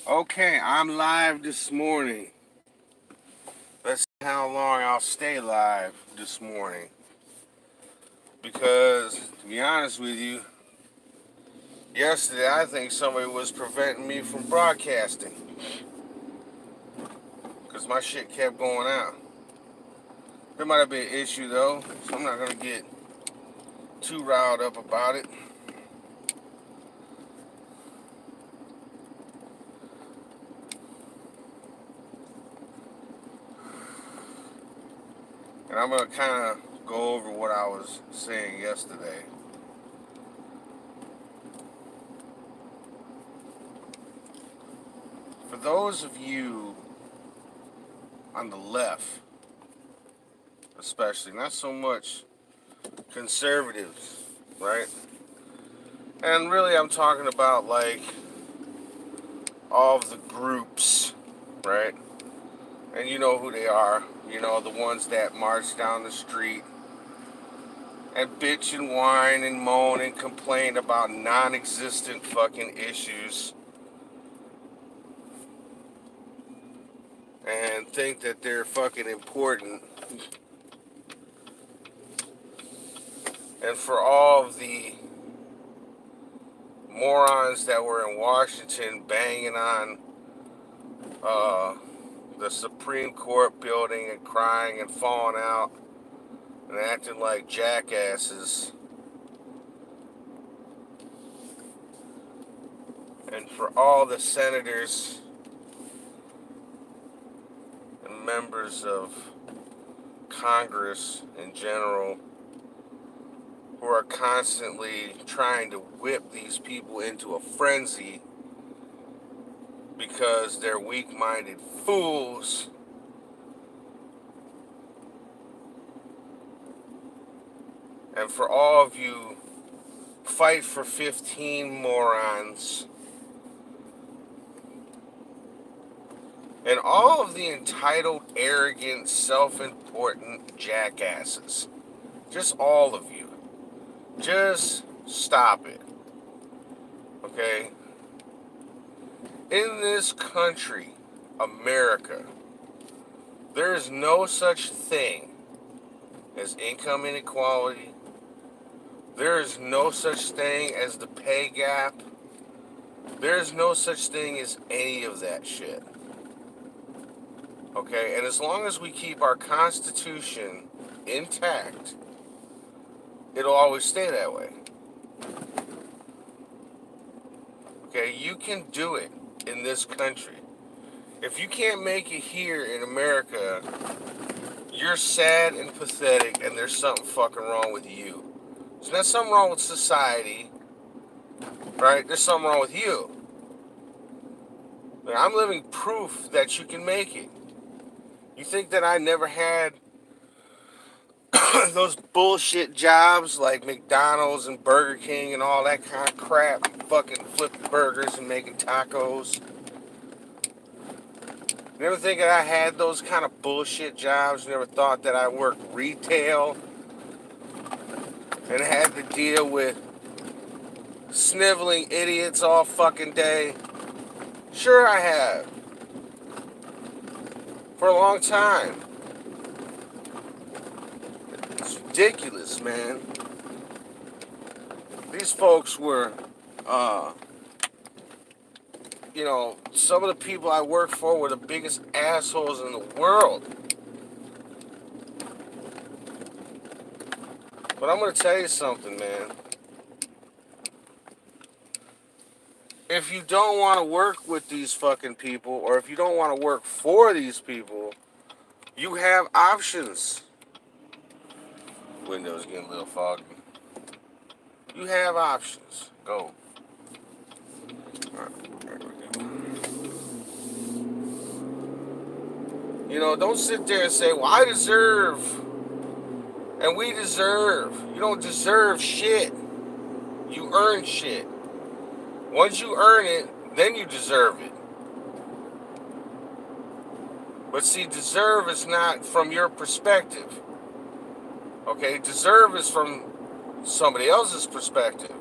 Okay, I'm live this morning. Let's see how long I'll stay live this morning. Because, to be honest with you, yesterday I think somebody was preventing me from broadcasting. Because my shit kept going out. There might have been an issue though, so I'm not going to get too riled up about it. And I'm going to kind of go over what I was saying yesterday. For those of you on the left, especially, not so much conservatives, right? And really, I'm talking about like all of the groups, right? And you know who they are. You know, the ones that march down the street and bitch and whine and moan and complain about non-existent fucking issues and think that they're fucking important. And for all of the morons that were in Washington banging on the Supreme Court building and crying and falling out and acting like jackasses. And for all the senators and members of Congress in general who are constantly trying to whip these people into a frenzy because they're weak-minded fools. And for all of you Fight for 15 morons, and all of the entitled, arrogant, self-important jackasses. Just all of you. Just stop it. Okay? In this country, America, there is no such thing as income inequality. There is no such thing as the pay gap. There is no such thing as any of that shit. Okay? And as long as we keep our Constitution intact, it'll always stay that way. Okay? You can do it in this country. If you can't make it here in America, you're sad and pathetic, and there's something fucking wrong with you. There's not something wrong with society, right? There's something wrong with you. I'm living proof that you can make it. You think that I never had those bullshit jobs like McDonald's and Burger King and all that kind of crap, fucking flipping burgers and making tacos? You never think that I had those kind of bullshit jobs? You never thought that I worked retail and had to deal with sniveling idiots all fucking day? Sure I have. For a long time. It's ridiculous, man. These folks were, some of the people I worked for were the biggest assholes in the world. But I'm going to tell you something, man. If you don't want to work with these fucking people, or if you don't want to work for these people, you have options. Windows getting a little foggy. You have options. Go. Alright, there we go. Don't sit there and say, well, I deserve, and we deserve. You don't deserve shit. You earn shit. Once you earn it, then you deserve it. But see, deserve is not from your perspective. Okay? Deserve is from somebody else's perspective.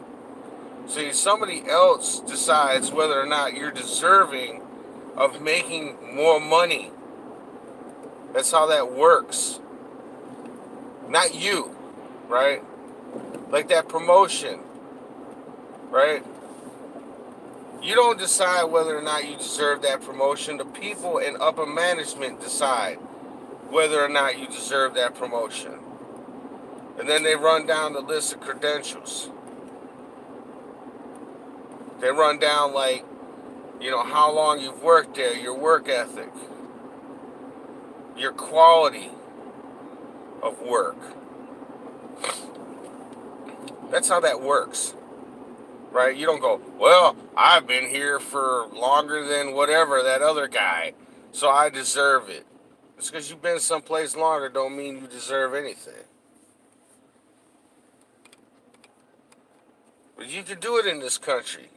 See, somebody else decides whether or not you're deserving of making more money. That's how that works. Not you, right? Like that promotion, right? You don't decide whether or not you deserve that promotion. The people in upper management decide whether or not you deserve that promotion. And then they run down the list of credentials. They run down like, how long you've worked there, your work ethic, your quality of work. That's how that works, right? You don't go, well, I've been here for longer than whatever that other guy, so I deserve it. Just because you've been someplace longer don't mean you deserve anything. But you can do it in this country.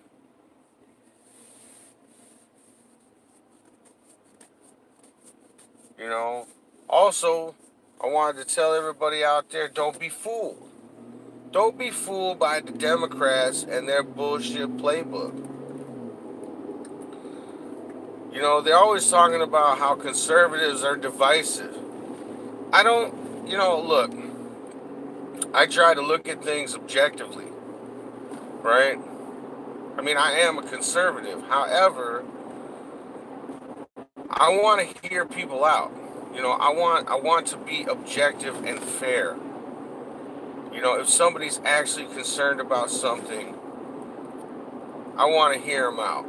Also, I wanted to tell everybody out there, don't be fooled. Don't be fooled by the Democrats and their bullshit playbook. They're always talking about how conservatives are divisive. I don't, look, I try to look at things objectively, right? I mean, I am a conservative. However, I want to hear people out. I want to be objective and fair. If somebody's actually concerned about something, I want to hear them out,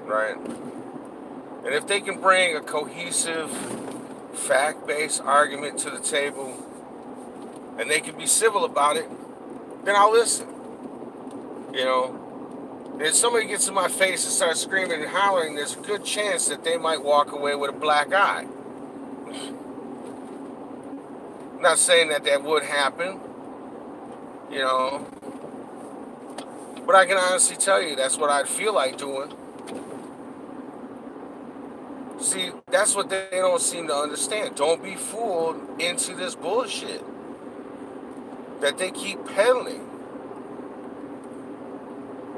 right? And if they can bring a cohesive, fact-based argument to the table, and they can be civil about it, then I'll listen. If somebody gets in my face and starts screaming and hollering, there's a good chance that they might walk away with a black eye. I'm not saying that would happen, but I can honestly tell you that's what I'd feel like doing. See, that's what they don't seem to understand. Don't be fooled into this bullshit that they keep peddling.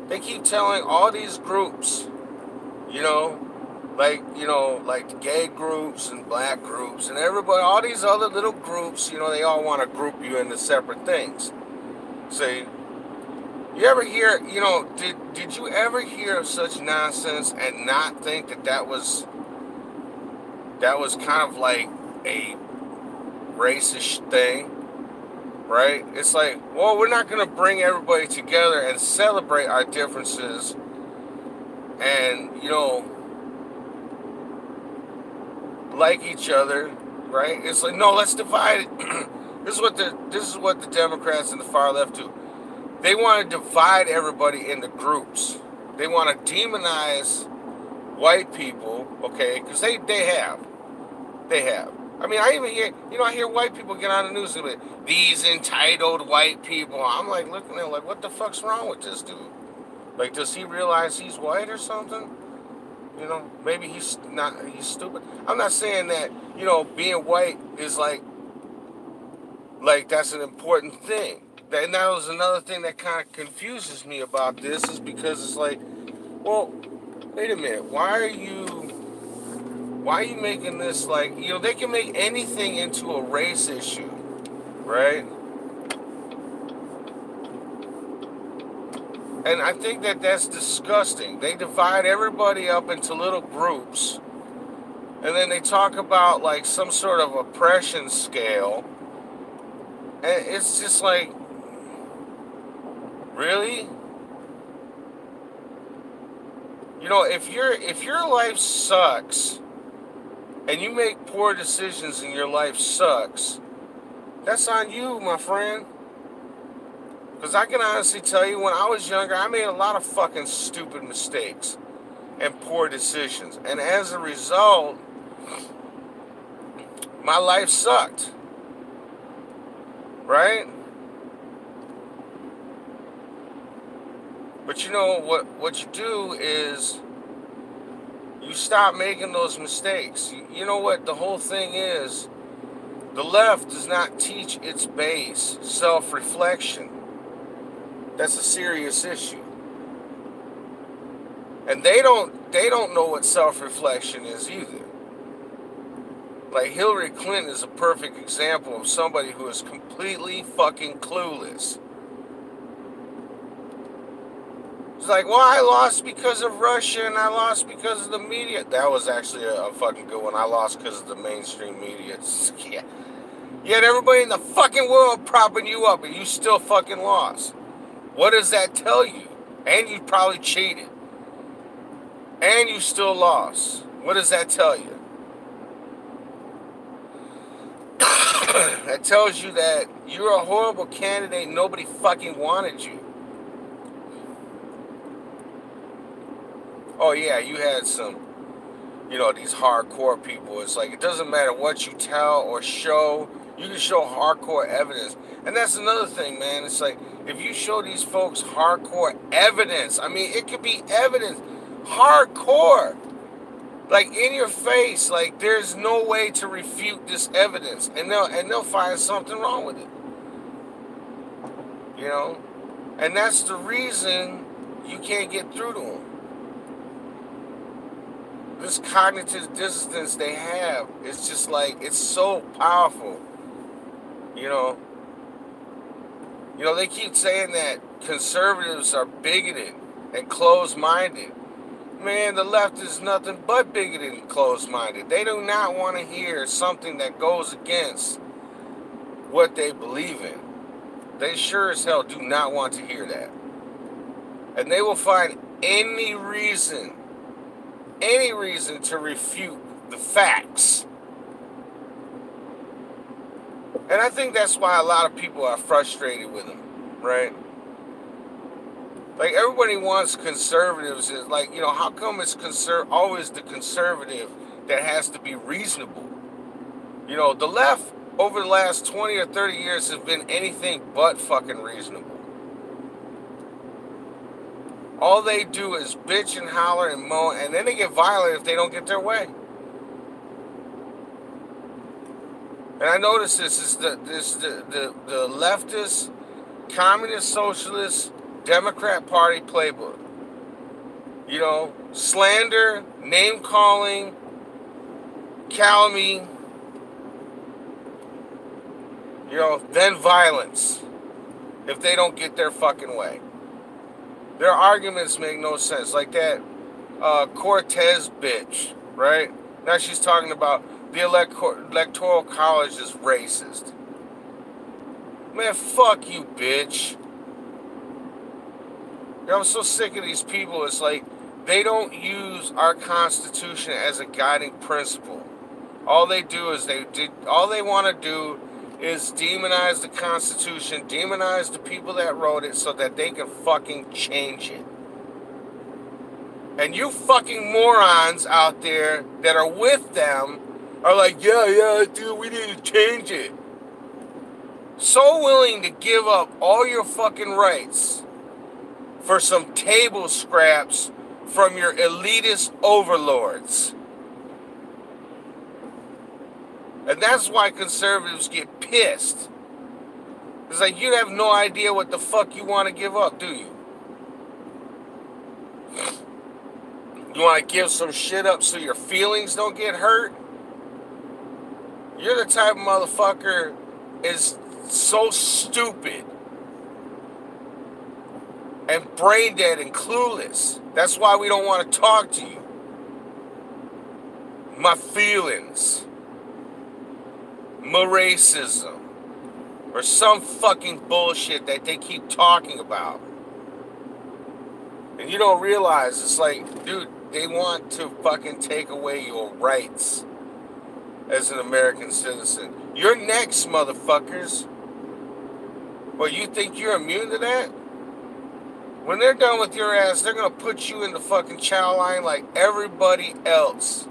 They keep telling all these groups, like the gay groups and black groups and everybody, all these other little groups, they all want to group you into separate things. See, you ever hear, did you ever hear of such nonsense and not think that was kind of like a racist thing, right? It's like, well, we're not going to bring everybody together and celebrate our differences and, like each other, right? It's like, no, let's divide it. This is what the Democrats and the far left do. They want to divide everybody into groups. They want to demonize white people, okay? Because they have. I mean, I even hear, I hear white people get on the news and be like, these entitled white people. I'm like looking at them like, what the fuck's wrong with this dude? Like, does he realize he's white or something? Maybe he's stupid. I'm not saying that, being white is like that's an important thing. And that was another thing that kind of confuses me about this, is because it's like, well, wait a minute, why are you making this like, they can make anything into a race issue, right? And I think that's disgusting. They divide everybody up into little groups, and then they talk about like some sort of oppression scale, and it's just like, really? If your life sucks and you make poor decisions and your life sucks, that's on you, my friend. Because I can honestly tell you, when I was younger, I made a lot of fucking stupid mistakes and poor decisions. And as a result, my life sucked. Right? But what you do is you stop making those mistakes. You know what the whole thing is? The left does not teach its base self-reflection. That's a serious issue. And they don't they don't know what self-reflection is either. Like Hillary Clinton is a perfect example of somebody who is completely fucking clueless. It's like, well, I lost because of Russia and I lost because of the media. That was actually a fucking good one. I lost because of the mainstream media. Yeah. Yet everybody in the fucking world propping you up and you still fucking lost. What does that tell you? And you probably cheated. And you still lost. What does that tell you? That tells you that you're a horrible candidate. Nobody fucking wanted you. Oh yeah, you had some, these hardcore people. It's like, it doesn't matter what you tell or show. You can show hardcore evidence. And that's another thing, man. It's like, if you show these folks hardcore evidence, I mean, it could be evidence. Hardcore. Like, in your face. Like, there's no way to refute this evidence. And they'll find something wrong with it. And that's the reason you can't get through to them. This cognitive dissonance they have, it's just like, it's so powerful. They keep saying that conservatives are bigoted and closed-minded. Man, the left is nothing but bigoted and closed-minded. They do not want to hear something that goes against what they believe in. They sure as hell do not want to hear that. And they will find any reason to refute the facts. And I think that's why a lot of people are frustrated with them, right? Like, everybody wants conservatives. Is like, how come it's always the conservative that has to be reasonable? The left over the last 20 or 30 years has been anything but fucking reasonable. All they do is bitch and holler and moan, and then they get violent if they don't get their way. And I notice this is the leftist, communist, socialist, Democrat Party playbook. Slander, name calling, calumny, then violence if they don't get their fucking way. Their arguments make no sense. Like that Cortez bitch, right? Now she's talking about the electoral college is racist. Man, fuck you, bitch. I'm so sick of these people. It's like, they don't use our Constitution as a guiding principle. All they want to do is demonize the Constitution, demonize the people that wrote it so that they can fucking change it. And you fucking morons out there that are with them are like, yeah, dude, we need to change it. So willing to give up all your fucking rights for some table scraps from your elitist overlords. And that's why conservatives get pissed. It's like, you have no idea what the fuck you want to give up, do you? You want to give some shit up so your feelings don't get hurt? You're the type of motherfucker is so stupid and brain dead and clueless. That's why we don't want to talk to you. My feelings. My racism. Or some fucking bullshit that they keep talking about. And you don't realize, it's like, dude, they want to fucking take away your rights as an American citizen. You're next, motherfuckers. Well, you think you're immune to that? When they're done with your ass, they're going to put you in the fucking chow line like everybody else.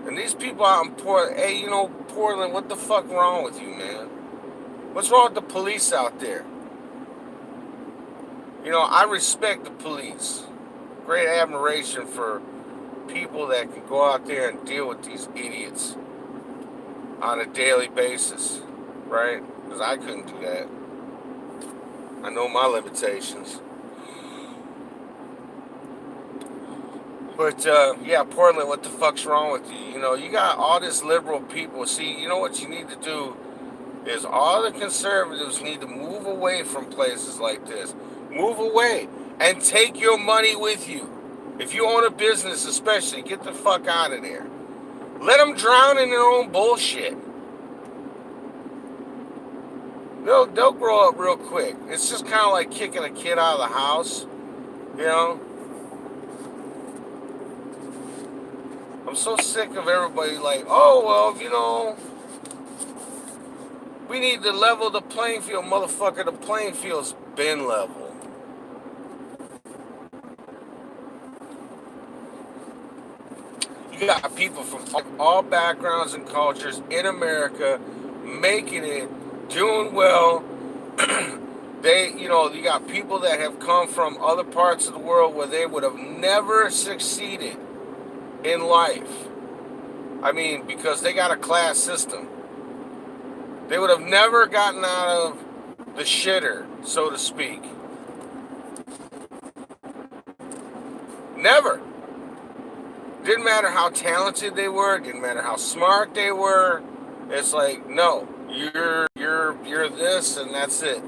And these people out in Portland, hey, Portland, what the fuck wrong with you, man? What's wrong with the police out there? I respect the police. Great admiration for people that can go out there and deal with these idiots on a daily basis, right? Because I couldn't do that. I know my limitations. But, yeah, Portland, what the fuck's wrong with you? You know, you got all this liberal people. See, you know what you need to do is all the conservatives need to move away from places like this. Move away and take your money with you. If you own a business especially, get the fuck out of there. Let them drown in their own bullshit. They'll grow up real quick. It's just kind of like kicking a kid out of the house, you know? I'm so sick of everybody like, oh, well, you know, we need to level the playing field. Motherfucker, the playing field's been level. You got people from all backgrounds and cultures in America making it, doing well. You got people that have come from other parts of the world where they would have never succeeded in life. I mean, because they got a class system. They would have never gotten out of the shitter, so to speak. Never. Didn't matter how talented they were, didn't matter how smart they were. It's like, no, you're this and that's it.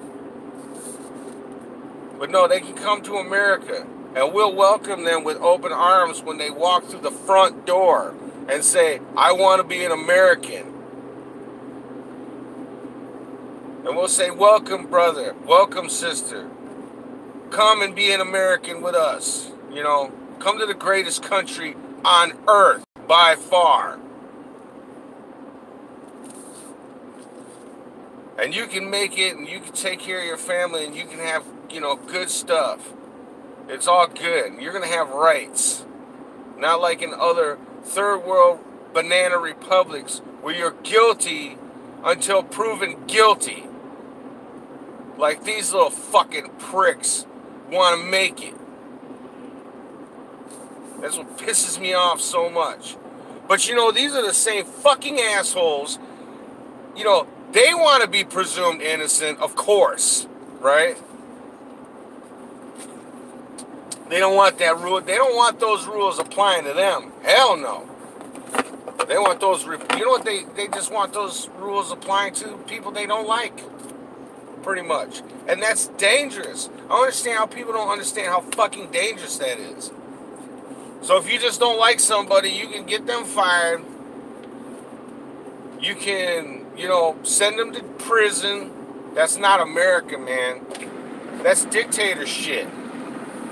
But no, they can come to America and we'll welcome them with open arms when they walk through the front door and say, I want to be an American. And we'll say, welcome, brother, welcome, sister. Come and be an American with us. You know, come to the greatest country on earth by far. And you can make it and you can take care of your family and you can have, good stuff. It's all good. You're going to have rights. Not like in other third world banana republics where you're guilty until proven guilty. Like these little fucking pricks want to make it. That's what pisses me off so much. But these are the same fucking assholes. They want to be presumed innocent, of course, right? They don't want that rule. They don't want those rules applying to them. Hell no. They want those, they just want those rules applying to people they don't like. Pretty much. And that's dangerous. I understand how people don't understand how fucking dangerous that is. So if you just don't like somebody, you can get them fired. You can, send them to prison. That's not America, man. That's dictator shit.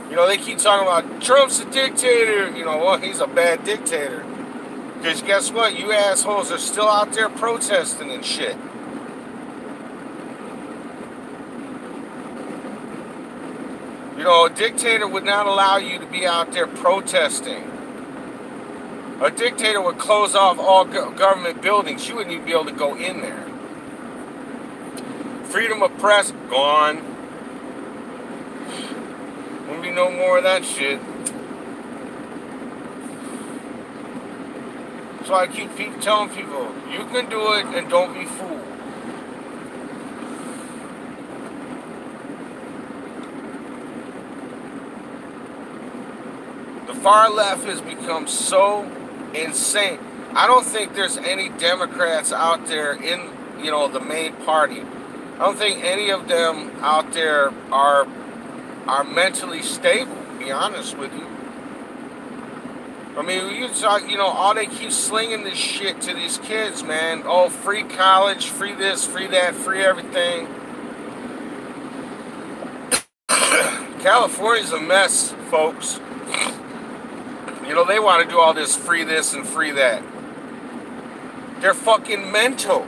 They keep talking about Trump's a dictator. Well, he's a bad dictator. Because guess what? You assholes are still out there protesting and shit. A dictator would not allow you to be out there protesting. A dictator would close off all government buildings. You wouldn't even be able to go in there. Freedom of press, gone. Won't be no more of that shit. So I keep telling people, you can do it and don't be fooled. The far left has become so insane. I don't think there's any Democrats out there in, the main party. I don't think any of them out there are mentally stable, to be honest with you. I mean, you talk, all they keep slinging this shit to these kids, man. Oh, free college, free this, free that, free everything. California's a mess, folks. They want to do all this free this and free that. They're fucking mental.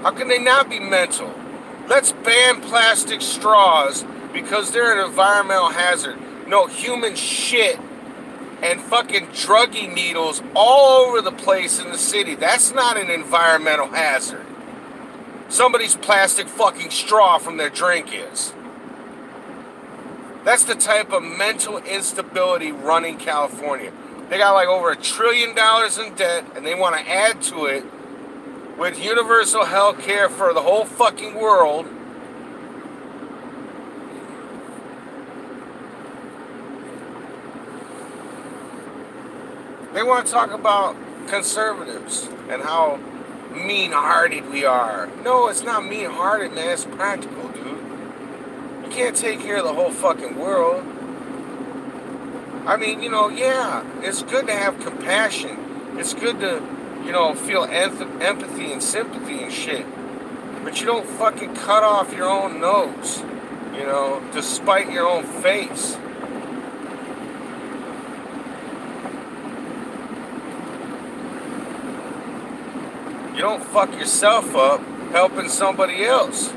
How can they not be mental? Let's ban plastic straws because they're an environmental hazard. No, human shit and fucking druggie needles all over the place in the city. That's not an environmental hazard. Somebody's plastic fucking straw from their drink is. That's the type of mental instability running California. They got like over $1 trillion in debt, and they want to add to it with universal health care for the whole fucking world. They want to talk about conservatives and how mean-hearted we are. No, it's not mean-hearted, man. It's practical, dude. You can't take care of the whole fucking world. I mean, yeah, it's good to have compassion. It's good to, feel empathy and sympathy and shit. But you don't fucking cut off your own nose, to spite your own face. You don't fuck yourself up helping somebody else.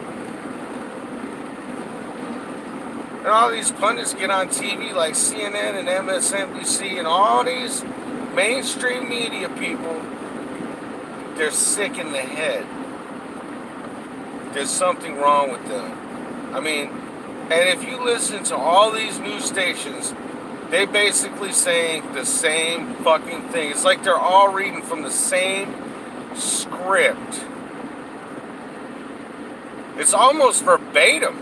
And all these pundits get on TV like CNN and MSNBC and all these mainstream media people, they're sick in the head. There's something wrong with them. I mean, and if you listen to all these news stations, they basically saying the same fucking thing. It's like they're all reading from the same script. It's almost verbatim.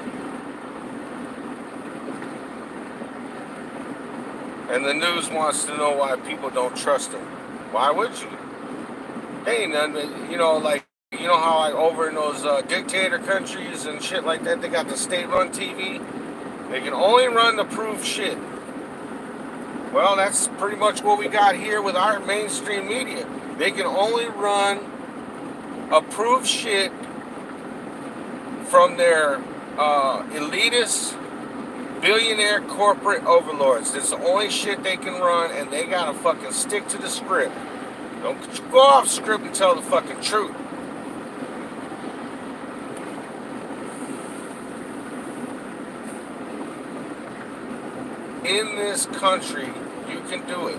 And the news wants to know why people don't trust them. Why would you? Hey, none, how over in those dictator countries and shit like that, they got the state-run TV. They can only run approved shit. Well, that's pretty much what we got here with our mainstream media. They can only run approved shit from their elitist, billionaire corporate overlords. That's the only shit they can run, and they gotta fucking stick to the script. Don't go off script and tell the fucking truth. In this country, you can do it.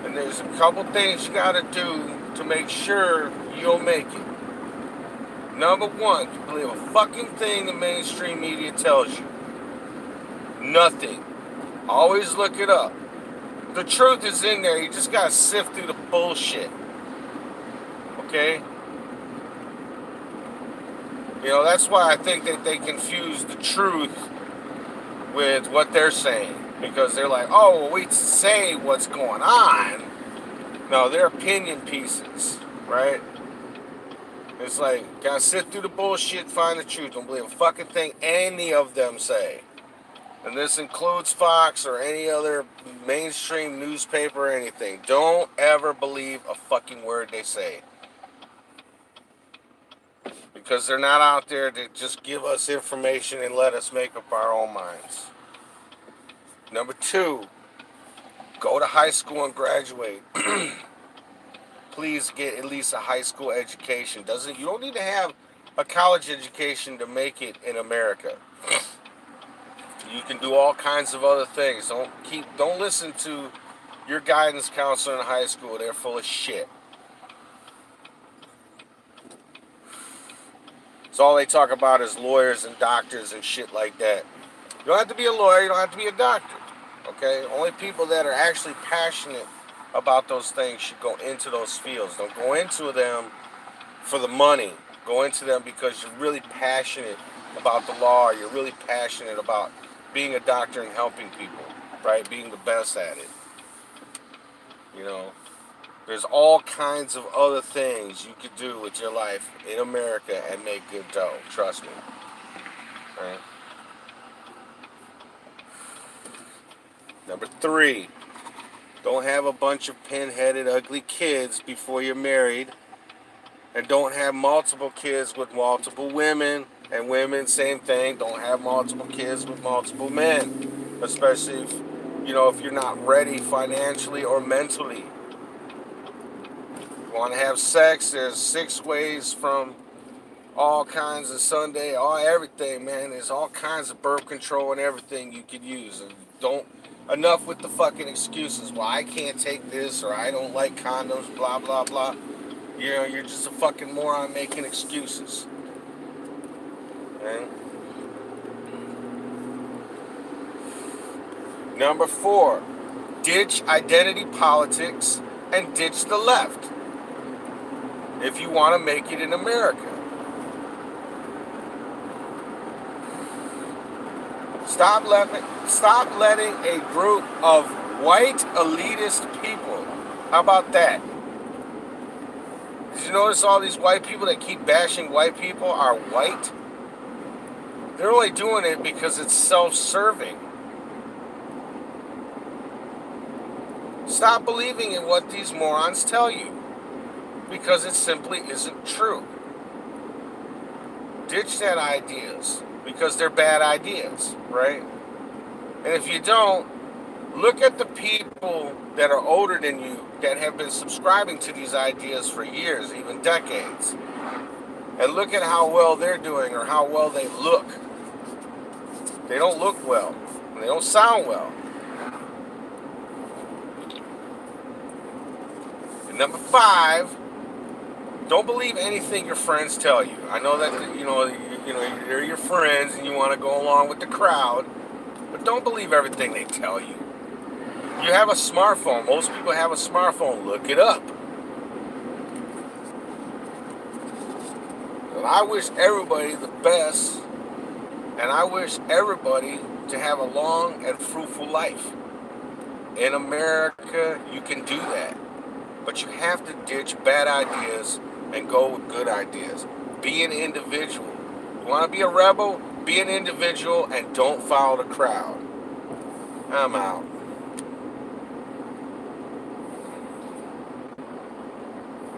And there's a couple things you gotta do to make sure you'll make it. Number one, you believe a fucking thing the mainstream media tells you. Nothing. Always look it up. The truth is in there. You just gotta sift through the bullshit. Okay? That's why I think that they confuse the truth with what they're saying. Because they're like, oh, well, we say what's going on. No, they're opinion pieces, right? It's like, gotta sift through the bullshit, find the truth. Don't believe a fucking thing any of them say. And this includes Fox or any other mainstream newspaper or anything. Don't ever believe a fucking word they say. Because they're not out there to just give us information and let us make up our own minds. Number two, go to high school and graduate. Please get at least a high school education. You don't need to have a college education to make it in America. You can do all kinds of other things. Don't listen to your guidance counselor in high school. They're full of shit. So all they talk about is lawyers and doctors and shit like that. You don't have to be a lawyer. You don't have to be a doctor. Okay? Only people that are actually passionate about those things should go into those fields. Don't go into them for the money. Go into them because you're really passionate about the law. You're really passionate about being a doctor and helping people, right? Being the best at it. There's all kinds of other things you could do with your life in America and make good dough. Trust me. Right? Number three, don't have a bunch of pin-headed, ugly kids before you're married. And don't have multiple kids with multiple women. And women, same thing. Don't have multiple kids with multiple men. Especially if you're not ready financially or mentally. Want to have sex, there's 6 ways from all kinds of Sunday, everything, man. There's all kinds of birth control and everything you could use. And enough with the fucking excuses. Well, I can't take this, or I don't like condoms, blah, blah, blah. You're just a fucking moron making excuses. Okay? Number 4, ditch identity politics and ditch the left. if you want to make it in America. Stop letting a group of white elitist people. How about that? Did you notice all these white people that keep bashing white people are white? They're only doing it because it's self-serving. Stop believing in what these morons tell you, because it simply isn't true. Ditch that ideas, because they're bad ideas, right? And if you don't, look at the people that are older than you that have been subscribing to these ideas for years, even decades. And look at how well they're doing or how well they look. They don't look well. They don't sound well. And number 5, don't believe anything your friends tell you. I know that they're your friends and you want to go along with the crowd, but don't believe everything they tell you. You have a smartphone. Most people have a smartphone. Look it up. And I wish everybody the best, and I wish everybody to have a long and fruitful life. In America, you can do that. But you have to ditch bad ideas and go with good ideas. Be an individual. You want to be a rebel? Be an individual and don't follow the crowd. I'm out.